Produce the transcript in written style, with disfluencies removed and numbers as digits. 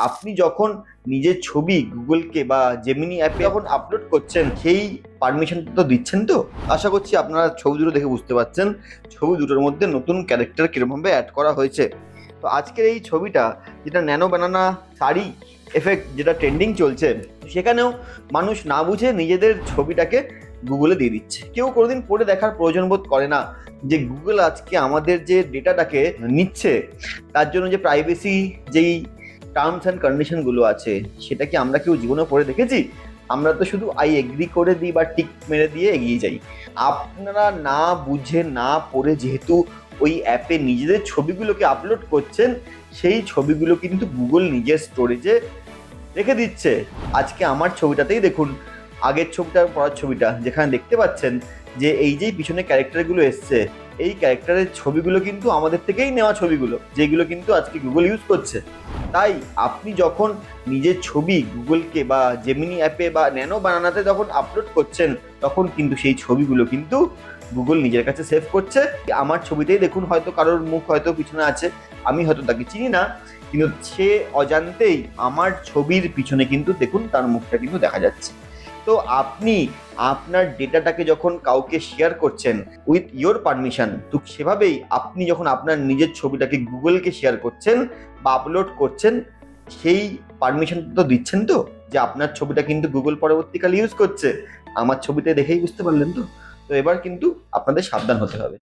আপনি যখন নিজের ছবি গুগলকে বা জেমিনি অ্যাপে যখন আপলোড করছেন, সেই পারমিশন তো দিচ্ছেন। তো আশা করছি আপনারা ছবি দুটো দেখে বুঝতে পারছেন ছবি দুটোর মধ্যে নতুন ক্যারেক্টার কিরকমভাবে অ্যাড করা হয়েছে। তো আজকের এই ছবিটা, যেটা ন্যানো বানানা শাড়ি এফেক্ট, যেটা ট্রেন্ডিং চলছে, সেখানেও মানুষ না বুঝে নিজেদের ছবিটাকে গুগলে দিয়ে দিচ্ছে। কেউ কোনোদিন পড়ে দেখার প্রয়োজন বোধ করে না যে গুগল আজকে আমাদের যে ডেটাটাকে নিচ্ছে, তার জন্য যে প্রাইভেসি যেই টার্মস অ্যান্ড কন্ডিশনগুলো আছে, সেটা কি আমরা কেউ জীবনে পড়ে দেখেছি? আমরা তো শুধু আই এগ্রি করে দিই বা টিক মেরে দিয়ে এগিয়ে যাই। আপনারা না বুঝে না পড়ে যেহেতু ওই অ্যাপে নিজেদের ছবিগুলোকে আপলোড করছেন, সেই ছবিগুলো কিন্তু গুগল নিজের স্টোরেজে রেখে দিচ্ছে। আজকে আমার ছবিটাতেই দেখুন, আগের ছবিটা পরের ছবিটা, যেখানে দেখতে পাচ্ছেন যে এই যে পিছনে ক্যারেক্টারগুলো এসছে, এই ক্যারেক্টারের ছবিগুলো কিন্তু আমাদের থেকেই নেওয়া ছবিগুলো, যেগুলো কিন্তু আজকে গুগল ইউজ করছে। তাই আপনি যখন নিজের ছবি গুগলকে বা জেমিনি অ্যাপে বা ন্যানো বানানাতে যখন আপলোড করছেন, তখন কিন্তু সেই ছবিগুলো কিন্তু গুগল নিজের কাছে সেভ করছে। আমার ছবিতেই দেখুন, হয়তো কারোর মুখ হয়তো পিছনে আছে, আমি হয়তো তাকে চিনি না, কিন্তু সে অজান্তেই আমার ছবির পিছনে কিন্তু দেখুন তার মুখটা কিন্তু দেখা যাচ্ছে। তো আপনি আপনার ডেটাটাকে যখন কাউকে শেয়ার করছেন উইথ ইয়োর পারমিশন, তো সেভাবেই আপনি যখন আপনার নিজের ছবিটাকে গুগলকে শেয়ার করছেন বা আপলোড করছেন, সেই পারমিশন তো দিচ্ছেন। তো যে আপনার ছবিটা কিন্তু গুগল পরবর্তীকালে ইউজ করছে। আমার ছবিতে দেখেই বুঝতে পারলেন। তো তো এবার কিন্তু আপনাদের সাবধান হতে হবে।